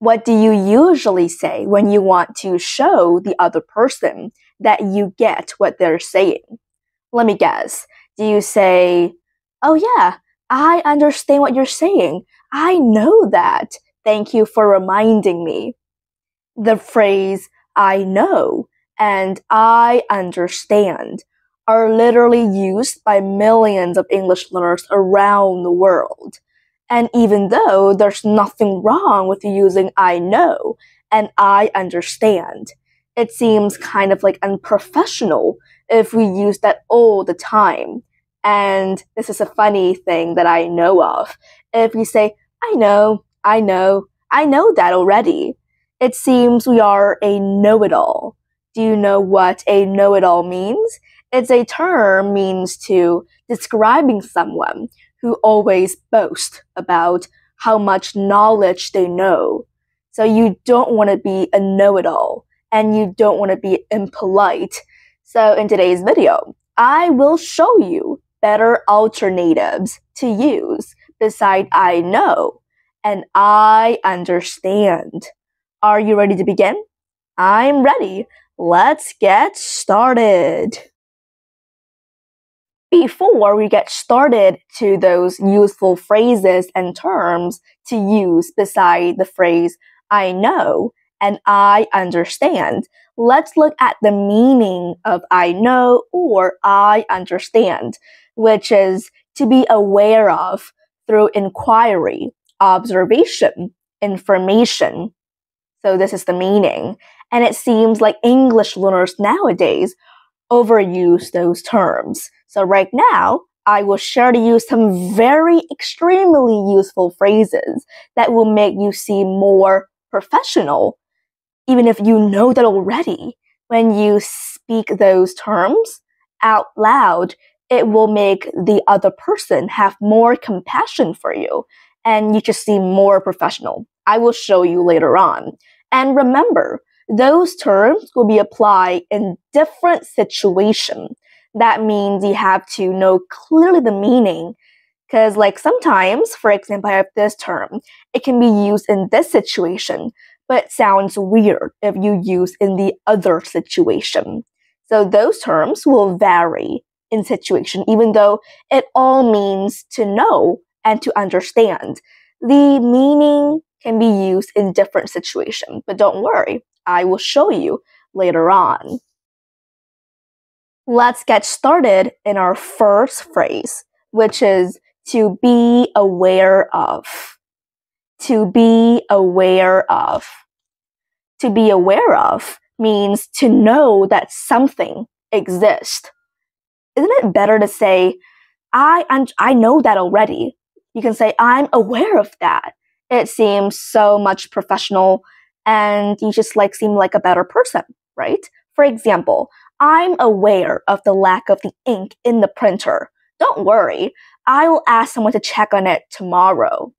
What do you usually say when you want to show the other person that you get what they're saying? Let me guess. Do you say, "Oh yeah, I understand what you're saying. I know that. Thank you for reminding me." The phrase "I know" and "I understand" are literally used by millions of English learners around the world. And even though there's nothing wrong with using "I know" and "I understand," it seems kind of like unprofessional if we use that all the time. And this is a funny thing that I know of. If you say, "I know, I know, I know that already," it seems we are a know-it-all. Do you know what a know-it-all means? It's a term means to describing someone who always boasts about how much knowledge they know. So you don't want to be a know-it-all, and you don't want to be impolite. So in today's video, I will show you better alternatives to use beside "I know" and "I understand." Are you ready to begin? I'm ready. Let's get started. Before we get started to those useful phrases and terms to use beside the phrase "I know" and "I understand," let's look at the meaning of "I know" or "I understand," which is to be aware of through inquiry, observation, information. So this is the meaning. And it seems like English learners nowadays overuse those terms. So right now, I will share to you some very extremely useful phrases that will make you seem more professional, even if you know that already. When you speak those terms out loud, it will make the other person have more compassion for you, and you just seem more professional. I will show you later on. And remember, those terms will be applied in different situations. That means you have to know clearly the meaning. Because like sometimes, for example, I have this term. It can be used in this situation, but it sounds weird if you use in the other situation. So those terms will vary in situation, even though it all means to know and to understand. The meaning can be used in different situations, but don't worry, I will show you later on. Let's get started in our first phrase, which is to be aware of. To be aware of. To be aware of means to know that something exists. Isn't it better to say, I know that already? You can say, I'm aware of that. It seems so much professional and you just seem like a better person, right? For example, I'm aware of the lack of the ink in the printer. Don't worry, I will ask someone to check on it tomorrow.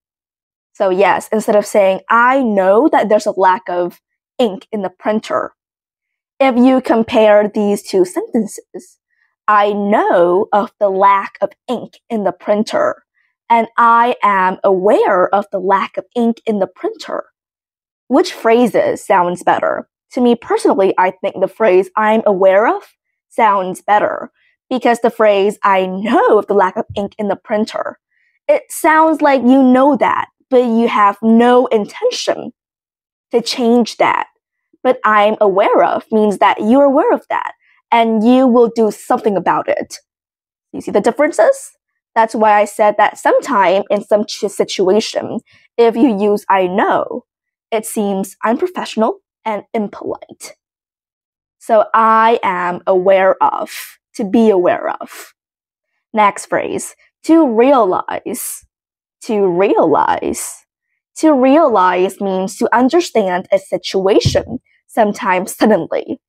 So yes, instead of saying, I know that there's a lack of ink in the printer. If you compare these two sentences, I know of the lack of ink in the printer, and I am aware of the lack of ink in the printer. Which phrases sounds better? To me personally, I think the phrase I'm aware of sounds better because the phrase I know of the lack of ink in the printer, it sounds like you know that, but you have no intention to change that. But I'm aware of means that you're aware of that and you will do something about it. You see the differences? That's why I said that sometime in some situation, if you use I know, it seems unprofessional and impolite. So I am aware of, to be aware of. Next phrase, to realize. To realize. To realize means to understand a situation, sometimes suddenly.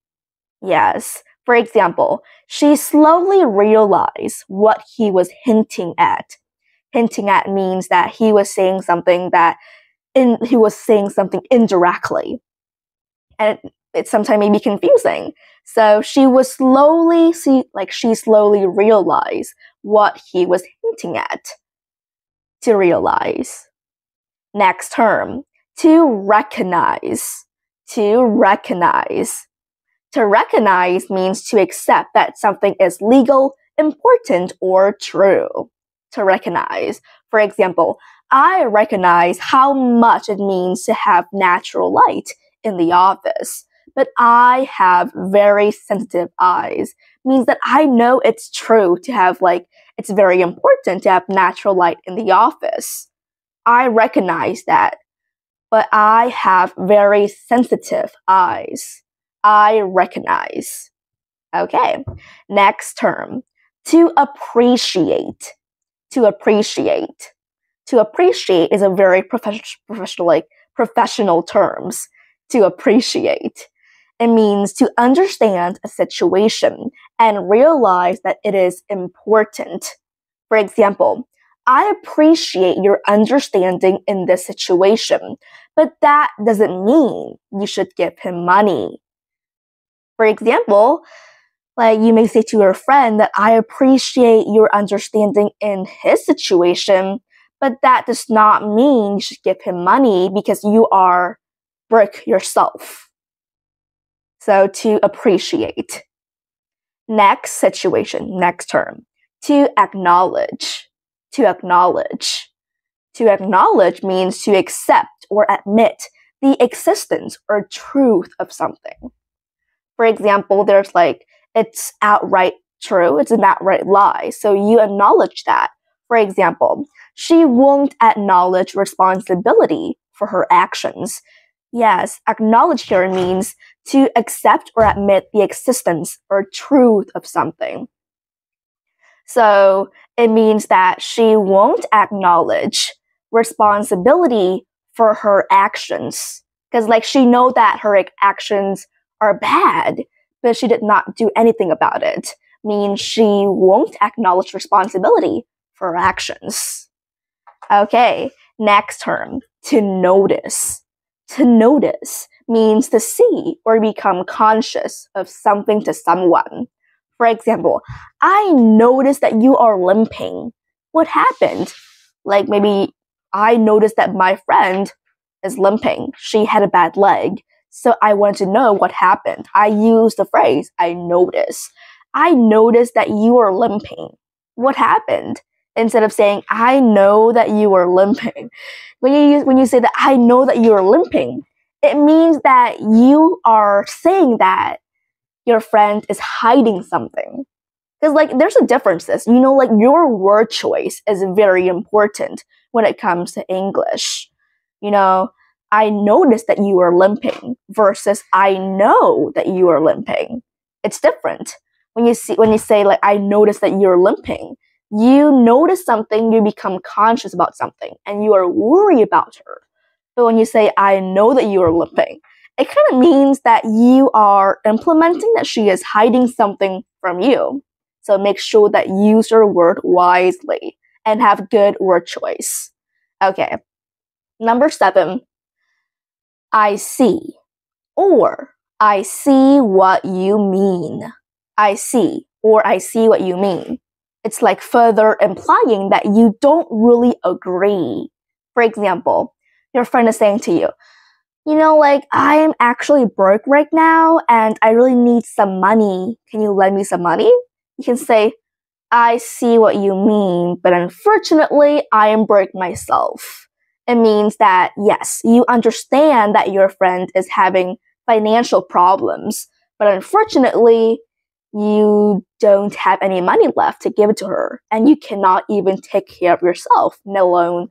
Yes. For example, she slowly realized what he was hinting at. Hinting at means that he was saying something indirectly. And it sometimes may be confusing. So she slowly realized what he was hinting at. To realize. Next term, To recognize. To recognize. To recognize means to accept that something is legal, important, or true. To recognize. For example, I recognize how much it means to have natural light in the office, but I have very sensitive eyes. Means that I know it's true to have it's very important to have natural light in the office. I recognize that, but I have very sensitive eyes. I recognize. Okay, next term. To appreciate. To appreciate. To appreciate is a very professional terms. To appreciate. It means to understand a situation and realize that it is important. For example, I appreciate your understanding in this situation, but that doesn't mean you should give him money. For example, you may say to your friend that I appreciate your understanding in his situation, but that does not mean you should give him money because you are broke yourself. So to appreciate. Next situation, next term. To acknowledge. To acknowledge. To acknowledge means to accept or admit the existence or truth of something. For example, there's it's outright true, it's an outright lie, so you acknowledge that. For example, she won't acknowledge responsibility for her actions. Yes, acknowledge here means to accept or admit the existence or truth of something. So it means that she won't acknowledge responsibility for her actions. Because she knows that her actions are bad, but she did not do anything about it. Means she won't acknowledge responsibility for her actions. Okay, next term. To notice. To notice means to see or become conscious of something to someone. For example, I noticed that you are limping. What happened? Maybe I noticed that my friend is limping. She had a bad leg. So I want to know what happened. I used the phrase, I noticed. I noticed that you are limping. What happened? Instead of saying, I know that you are limping. When you say that I know that you are limping, it means that you are saying that your friend is hiding something. Because there's a differences. Your word choice is very important when it comes to English. I noticed that you are limping versus I know that you are limping. It's different. When you say I noticed that you're limping, you notice something, you become conscious about something, and you are worried about her. But when you say I know that you are limping, it kind of means that you are implementing that she is hiding something from you. So make sure that you use your word wisely and have good word choice. Okay. Number 7. I see, or I see what you mean. I see, or I see what you mean. It's further implying that you don't really agree. For example, your friend is saying to you, I am actually broke right now and I really need some money. Can you lend me some money? You can say, I see what you mean, but unfortunately, I am broke myself. It means that, yes, you understand that your friend is having financial problems, but unfortunately, you don't have any money left to give to her, and you cannot even take care of yourself, let alone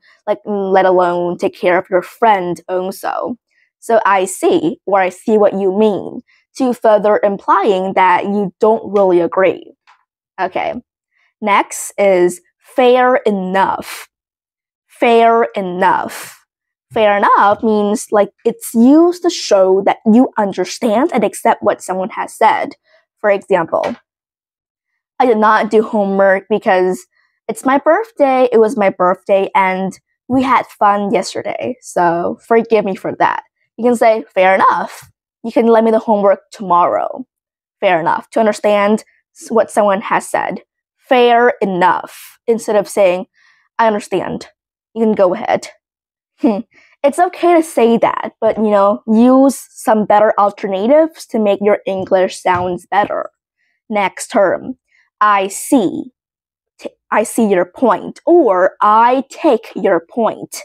take care of your friend also. So I see, or I see what you mean, to further implying that you don't really agree. Okay. Next is fair enough. Fair enough. Fair enough means it's used to show that you understand and accept what someone has said. For example, I did not do homework because it's my birthday, it was my birthday, and we had fun yesterday, so forgive me for that. You can say, fair enough. You can lend me the homework tomorrow. Fair enough. To understand what someone has said. Fair enough. Instead of saying, I understand. You can go ahead. It's okay to say that, but use some better alternatives to make your English sounds better. Next term, I see. I see your point, or I take your point.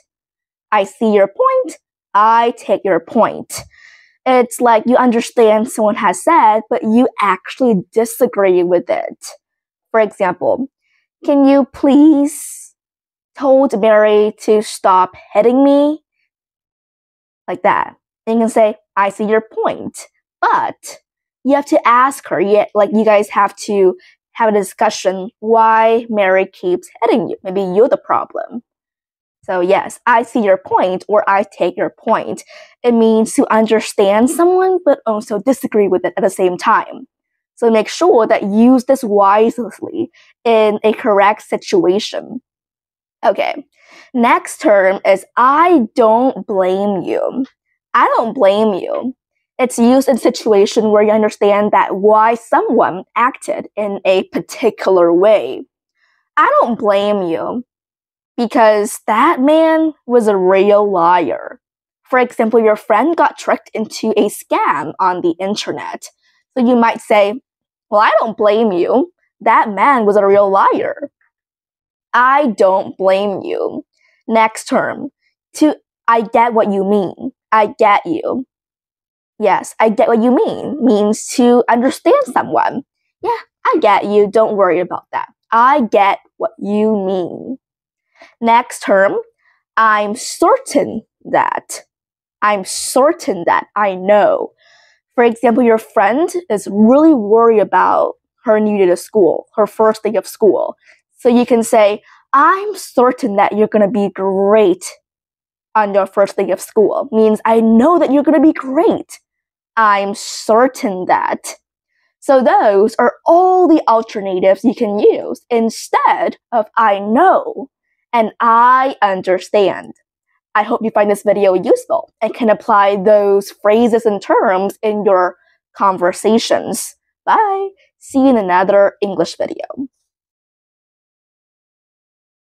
I see your point, I take your point. It's like you understand someone has said, but you actually disagree with it. For example, can you please told Mary to stop hitting me? Like that. And you can say, I see your point, but you have to ask her, like you guys have to have a discussion why Mary keeps hitting you. Maybe you're the problem. So yes, I see your point, or I take your point. It means to understand someone, but also disagree with it at the same time. So make sure that you use this wisely in a correct situation. Okay, next term is I don't blame you. I don't blame you. It's used in a situation where you understand that why someone acted in a particular way. I don't blame you because that man was a real liar. For example, your friend got tricked into a scam on the internet. So you might say, well, I don't blame you. That man was a real liar. I don't blame you. Next term, I get what you mean. I get you. Yes, I get what you mean means to understand someone. Yeah, I get you. Don't worry about that. I get what you mean. Next term, I'm certain that. I'm certain that I know. For example, your friend is really worried about her new day to school, her first day of school. So you can say, I'm certain that you're going to be great on your first day of school. Means I know that you're going to be great. I'm certain that. So those are all the alternatives you can use instead of I know and I understand. I hope you find this video useful and can apply those phrases and terms in your conversations. Bye! See you in another English video.